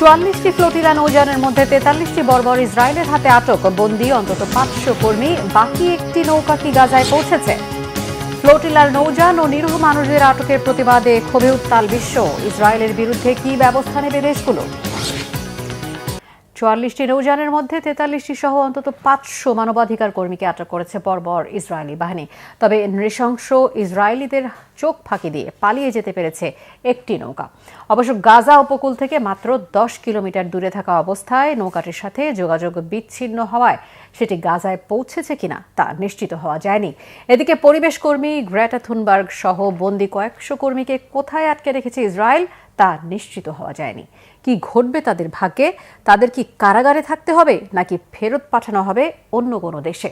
44টি flotilla নৌযানের মধ্যে 43টি বর্বর ইসরায়েলের হাতে আটক বন্দী অন্তত 500 কর্মী। বাকি একটি নৌকা কি গাজায় পৌঁছেছে? ফ্লোটিলার নৌযান ও নিরীহ মানুষদের আটকের প্রতিবাদে ক্ষোভে উত্তাল বিশ্ব। ইসরায়েলের বিরুদ্ধে কি ব্যবস্থা নেবে দেশগুলো? 44টি নৌযানের মধ্যে 43টি সহ অন্তত 500 মানবাধিকার কর্মীকে আটক করেছে বর্বর ইসরায়েলি বাহিনী। তবে নৃশংস ইসরায়েলিদের চোখ ফাঁকি দিয়ে পালিয়ে যেতে পেরেছে একটি নৌকা। অবশ্য গাজা উপকূল থেকে মাত্র 10 কিলোমিটার দূরে থাকা অবস্থায় নৌকাটির সাথে যোগাযোগ বিচ্ছিন্ন হওয়ায় সেটি গাজায় পৌঁছেছে কিনা তা নিশ্চিত হওয়া যায়নি। এদিকে পরিবেশ কর্মী গ্রেটা থুনবার্গ সহ বন্দী কয়েকশো কর্মীকে কোথায় আটকে রেখেছে ইসরায়েল তা নিশ্চিত হওয়া যায়নি। কি ঘটবে তাদের ভাগ্যে? তাদের কি কারাগারে থাকতে হবে নাকি ফেরত পাঠানো হবে অন্য কোনো দেশে?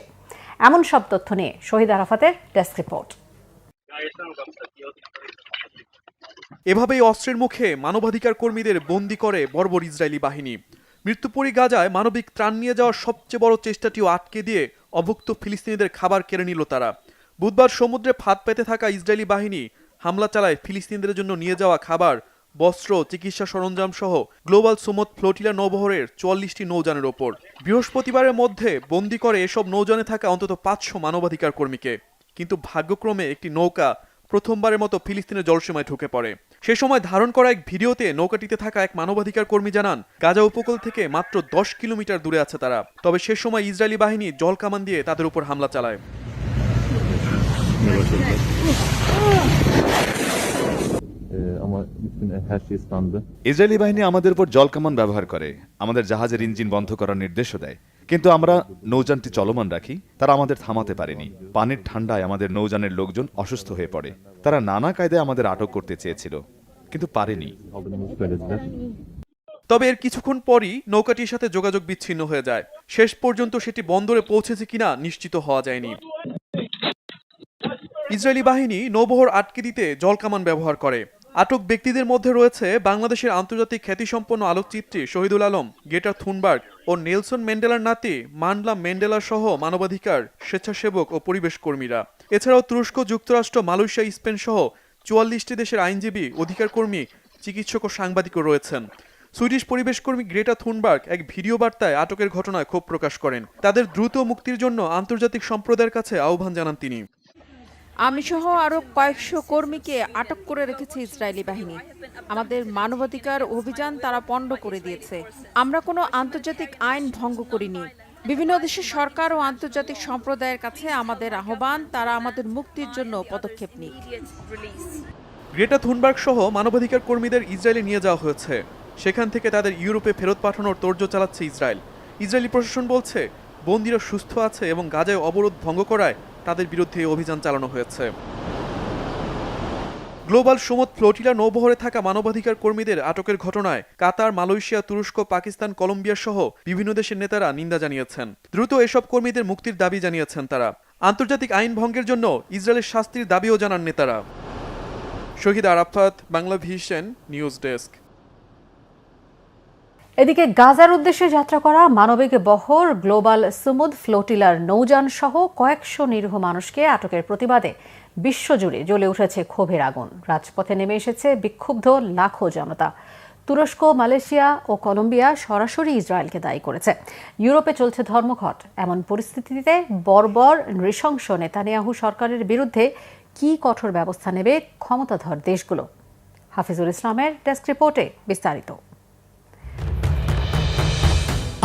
এমন সব তথ্য নিয়ে শহীদ আরাফাতের ডেস্ক রিপোর্ট। এভাবেই অস্ত্রের মুখে মানবাধিকার কর্মীদের বন্দী করে বর্বর ইসরায়েলি বাহিনী। মৃত্যুপুরী গাজায় মানবিক ত্রাণ নিয়ে যাওয়ার সবচেয়ে বড় চেষ্টাটিও আটকে দিয়ে অভুক্ত ফিলিস্তিনিদের খাবার কেড়ে নিল তারা। বুধবার সমুদ্রে ফাঁদ পেতে থাকা ইসরায়েলি বাহিনী হামলা চালায় ফিলিস্তিনিদের জন্য নিয়ে যাওয়া খাবার, বস্ত্র, চিকিৎসা সরঞ্জাম সহ গ্লোবাল সুমুদ ফ্লোটিলা নৌবহরের 44টি নৌযানের ওপর। বৃহস্পতিবারের মধ্যে বন্দী করে এসব নৌযানে থাকা অন্তত 500 মানবাধিকার কর্মীকে। কিন্তু ভাগ্যক্রমে একটি নৌকা প্রথমবারের মতো ফিলিস্তিনের জলসীমায় ঢুকে পড়ে। সে সময় ধারণ করা এক ভিডিওতে নৌকাটিতে থাকা এক মানবাধিকার কর্মী জানান, গাজা উপকূল থেকে মাত্র 10 কিলোমিটার দূরে আছে তারা। তবে সে সময় ইসরায়েলি বাহিনী জল কামান দিয়ে তাদের উপর হামলা চালায়। ইসরায়েলি বাহিনী আমাদের উপর জলকামান ব্যবহার করে, আমাদের জাহাজের ইঞ্জিন বন্ধ করার নির্দেশও দেয়। কিন্তু আমরা নৌযানটি চলমান রাখি, তারা আমাদের থামাতে পারেনি। পানির ঠান্ডায় আমাদের নৌযানের লোকজন অসুস্থ হয়ে পড়ে। তারা নানা কায়দায় আমাদের আটক করতে চেয়েছিল, কিন্তু পারেনি। তবে এর কিছুক্ষণ পরই নৌকাটির সাথে যোগাযোগ বিচ্ছিন্ন হয়ে যায়। শেষ পর্যন্ত সেটি বন্দরে পৌঁছেছে কিনা নিশ্চিত হওয়া যায়নি। ইসরায়েলি বাহিনী নৌবহর আটকে দিতে জলকামান ব্যবহার করে। আটক ব্যক্তিদের মধ্যে রয়েছে বাংলাদেশের আন্তর্জাতিক খ্যাতিসম্পন্ন আলোকচিত্রী শহীদুল আলম, গ্রেটা থুনবার্গ ও নেলসন ম্যান্ডেলার নাতি মান্ডলা ম্যান্ডেলা সহ মানবাধিকার, স্বেচ্ছাসেবক ও পরিবেশ কর্মীরা। এছাড়াও তুরস্ক, যুক্তরাষ্ট্র, মালয়েশিয়া, স্পেন সহ 44টি দেশের আইনজীবী, অধিকার কর্মী, চিকিৎসক ও সাংবাদিকও রয়েছেন। সুইডিশ পরিবেশ কর্মী গ্রেটা থুনবার্গ এক ভিডিও বার্তায় আটকের ঘটনায় ক্ষোভ প্রকাশ করেন। তাদের দ্রুত মুক্তির জন্য আন্তর্জাতিক সম্প্রদায়ের কাছে আহ্বান জানান তিনি। আমি সহ আরো কয়েকশো কর্মীকে আটক করে রেখেছে ইসরায়েলি বাহিনী। আমাদের মানবাধিকার অভিযান তারা পণ্ড করে দিয়েছে। আমরা কোনো আন্তর্জাতিক আইন ভঙ্গ করিনি। বিভিন্ন দেশের সরকার ও আন্তর্জাতিক সম্প্রদায়ের কাছে আমাদের আহ্বান, তারা আমাদের মুক্তির জন্য পদক্ষেপ নিক। গ্রেটা থুনবার্গ সহ মানবাধিকার কর্মীদের ইসরায়েলে নিয়ে যাওয়া হয়েছে। সেখান থেকে তাদের ইউরোপে ফেরত পাঠানোর তোড়জোড় চালাচ্ছে ইসরায়েল। ইসরায়েলি প্রশাসন বলছে, বন্দীরা সুস্থ আছে এবং গাজায় অবরোধ ভঙ্গ করায় তাদের বিরুদ্ধে অভিযান চালানো হয়েছে। গ্লোবাল সুমুদ ফ্লোটিলা নৌবহরে থাকা মানবাধিকার কর্মীদের আটকের ঘটনায় কাতার, মালয়েশিয়া, তুরস্ক, পাকিস্তান, কলম্বিয়া সহ বিভিন্ন দেশের নেতারা নিন্দা জানিয়েছেন। দ্রুত এসব কর্মীদের মুক্তির দাবি জানিয়েছেন তারা। আন্তর্জাতিক আইন ভঙ্গের জন্য ইসরায়েলের শাস্তির দাবিও জানান নেতারা। শহীদ আরাফাত, বাংলাভিশন নিউজ ডেস্ক। এদিকে গাজার উদ্দেশ্যে যাত্রা করা মানবিক বহর গ্লোবাল সুমুদ ফ্লোটিলার নৌযান সহ কয়েকশো নিরীহ মানুষকে আটকের প্রতিবাদে বিশ্বজুড়ে জ্বলে উঠেছে ক্ষোভের আগুন। রাজপথে নেমে এসেছে বিক্ষুব্ধ লাখো জনতা। তুরস্ক, মালয়েশিয়া ও কলম্বিয়া সরাসরি ইসরায়েলকে দায়ী করেছে। ইউরোপে চলছে ধর্মঘট। এমন পরিস্থিতিতে বর্বর নৃশংস নেতানিয়াহু সরকারের বিরুদ্ধে কি কঠোর ব্যবস্থা নেবে ক্ষমতাধর দেশগুলো? হাফিজুল ইসলামের ডেস্ক রিপোর্টে বিস্তারিত।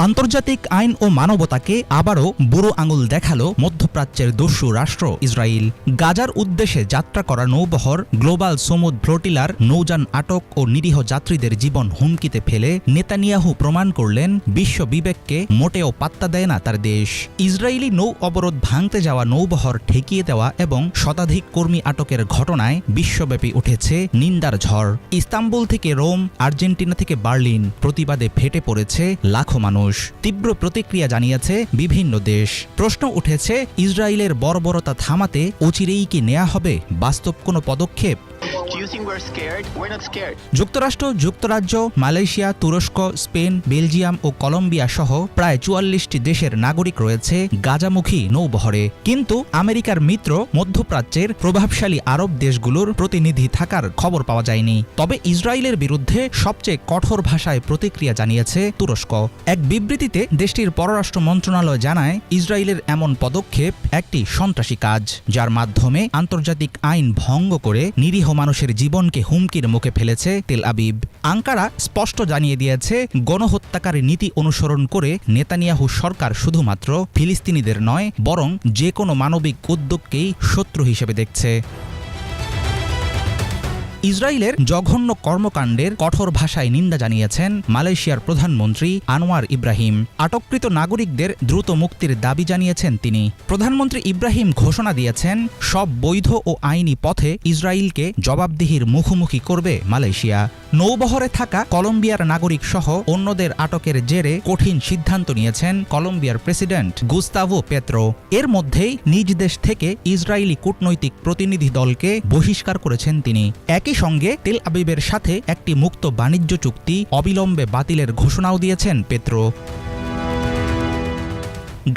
আন্তর্জাতিক আইন ও মানবতাকে আবারও বুড়ো আঙুল দেখালো মধ্যপ্রাচ্যের দস্যু রাষ্ট্র ইসরায়েল। গাজার উদ্দেশ্যে যাত্রা করা নৌবহর গ্লোবাল সুমুদ ফ্লোটিলার নৌযান আটক ও নিরীহ যাত্রীদের জীবন হুমকিতে ফেলে নেতানিয়াহু প্রমাণ করলেন, বিশ্ব বিবেককে মোটেও পাত্তা দেয় না তার দেশ। ইসরায়েলি নৌ অবরোধ ভাঙতে যাওয়া নৌবহর ঠেকিয়ে দেওয়া এবং শতাধিক কর্মী আটকের ঘটনায় বিশ্বব্যাপী উঠেছে নিন্দার ঝড়। ইস্তাম্বুল থেকে রোম, আর্জেন্টিনা থেকে বার্লিন, প্রতিবাদে ফেটে পড়েছে লাখো মানুষ। তীব্র প্রতিক্রিয়া জানিয়েছে বিভিন্ন দেশ। প্রশ্ন উঠেছে, ইসরায়েলের বর্বরতা থামাতে অচিরেই কি নেওয়া হবে বাস্তব কোনো পদক্ষেপ? Do you think we're scared? We're not scared. যুক্তরাষ্ট্র, যুক্তরাজ্য, মালয়েশিয়া, তুরস্ক, স্পেন, বেলজিয়াম ও কলম্বিয়া সহ প্রায় ৪৪টি দেশের নাগরিক রয়েছে গাজামুখী নৌবহরে। কিন্তু আমেরিকার মিত্র মধ্যপ্রাচ্যের প্রভাবশালী আরব দেশগুলোর প্রতিনিধি থাকার খবর পাওয়া যায়নি। তবে ইসরায়েলের বিরুদ্ধে সবচেয়ে কঠোর ভাষায় প্রতিক্রিয়া জানিয়েছে তুরস্ক। এক বিবৃতিতে দেশটির পররাষ্ট্র মন্ত্রণালয় জানায়, ইসরায়েলের এমন পদক্ষেপ একটি সন্ত্রাসী কাজ, যার মাধ্যমে আন্তর্জাতিক আইন ভঙ্গ করে নিরীহ মানুষের জীবনকে হুমকির মুখে ফেলেছে তেল আবিব। আঙ্কারা স্পষ্ট জানিয়ে দিয়েছে, গণহত্যাকারী নীতি অনুসরণ করে নেতানিয়াহু সরকার শুধুমাত্র ফিলিস্তিনিদের নয়, বরং যে কোনো মানবিক উদ্যোগকেই শত্রু হিসেবে দেখছে। ইসরায়েলের জঘন্য কর্মকাণ্ডের কঠোর ভাষায় নিন্দা জানিয়েছেন মালয়েশিয়ার প্রধানমন্ত্রী আনোয়ার ইব্রাহিম। আটককৃত নাগরিকদের দ্রুত মুক্তির দাবি জানিয়েছেন তিনি। প্রধানমন্ত্রী ইব্রাহিম ঘোষণা দিয়েছেন, সব বৈধ ও আইনি পথে ইসরায়েলকে জবাবদিহির মুখোমুখি করবে মালয়েশিয়া। নৌবহরে থাকা কলম্বিয়ার নাগরিক সহ অন্যদের আটকের জেরে কঠিন সিদ্ধান্ত নিয়েছেন কলম্বিয়ার প্রেসিডেন্ট গুস্তাভো পেত্রো। এর মধ্যেই নিজ দেশ থেকে ইসরায়েলি কূটনৈতিক প্রতিনিধি দলকে বহিষ্কার করেছেন তিনি। একই সঙ্গে তেল আবিবের সাথে একটি মুক্ত বাণিজ্য চুক্তি অবিলম্বে বাতিলের ঘোষণাও দিয়েছেন পেত্রো।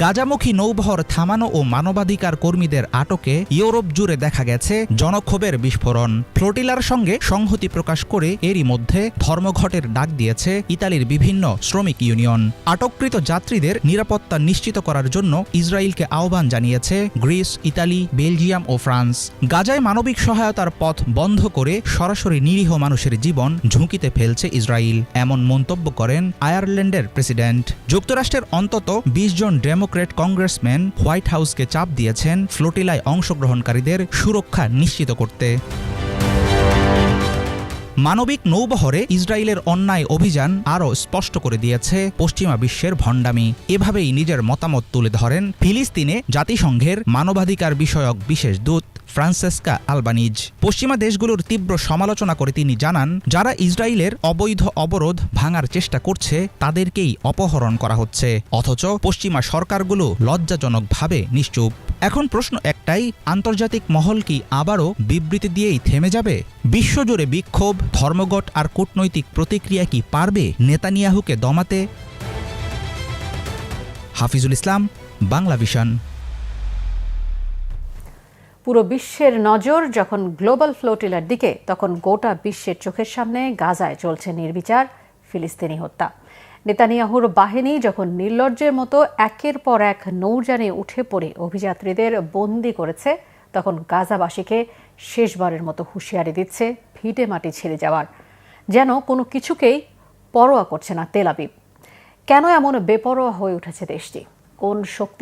গাজামুখী নৌবহর থামানো ও মানবাধিকার কর্মীদের আটকে ইউরোপ জুড়ে দেখা গেছে জনক্ষোভের বিস্ফোরণ। ফ্লোটিলার সঙ্গে সংহতি প্রকাশ করে এরই মধ্যে ধর্মঘটের ডাক দিয়েছে ইতালির বিভিন্ন শ্রমিক ইউনিয়ন। আটককৃত যাত্রীদের নিরাপত্তা নিশ্চিত করার জন্য ইসরায়েলকে আহ্বান জানিয়েছে গ্রিস, ইতালি, বেলজিয়াম ও ফ্রান্স। গাজায় মানবিক সহায়তার পথ বন্ধ করে সরাসরি নিরীহ মানুষের জীবন ঝুঁকিতে ফেলছে ইসরায়েল, এমন মন্তব্য করেন আয়ারল্যান্ডের প্রেসিডেন্ট। যুক্তরাষ্ট্রের অন্তত ২০ জন ডেমোক্রেট কংগ্রেসম্যান হোয়াইট হাউসকে চাপ দিয়েছেন ফ্লোটিলায় অংশগ্রহণকারীদের সুরক্ষা নিশ্চিত করতে। মানবিক নৌবহরে ইসরায়েলের অন্যায় অভিযান আরও স্পষ্ট করে দিয়েছে পশ্চিমা বিশ্বের ভণ্ডামি। এভাবেই নিজের মতামত তুলে ধরেন ফিলিস্তিনে জাতিসংঘের মানবাধিকার বিষয়ক বিশেষ দূত ফ্রান্সেস্কা আলবানিজ। পশ্চিমা দেশগুলোর তীব্র সমালোচনা করে তিনি জানান, যারা ইসরায়েলের অবৈধ অবরোধ ভাঙার চেষ্টা করছে তাদেরকেই অপহরণ করা হচ্ছে, অথচ পশ্চিমা সরকারগুলো লজ্জাজনকভাবে নিশ্চুপ। এখন প্রশ্ন একটাই, আন্তর্জাতিক মহল কি আবারও বিবৃতি দিয়েই থেমে যাবে? বিশ্বজুড়ে বিক্ষোভ, ধর্মঘট আর কূটনৈতিক প্রতিক্রিয়া কি পারবে নেতানিয়াহুকে দমাতে? হাফিজুল ইসলাম, বাংলা ভিশন। পুরো বিশ্বের নজর যখন গ্লোবাল ফ্লোটিলার দিকে, তখন গোটা বিশ্বের চোখের সামনে গাজায় চলছে নির্বিচার ফিলিস্তিনি হত্যা। নেতানিয়াহুর বাহিনী যখন নির্লজ্জের মতো একের পর এক নৌযানে উঠে পড়ে অভিযাত্রীদের বন্দী করেছে, তখন গাজাবাসীকে শেষবারের মতো হুঁশিয়ারি দিচ্ছে ভিটে মাটি ছেড়ে যাওয়ার। যেন কোনো কিছুকেই পরোয়া করছে না তেল আবিব। কেন এমন বেপরোয়া হয়ে উঠেছে দেশটি? কোন শক্তি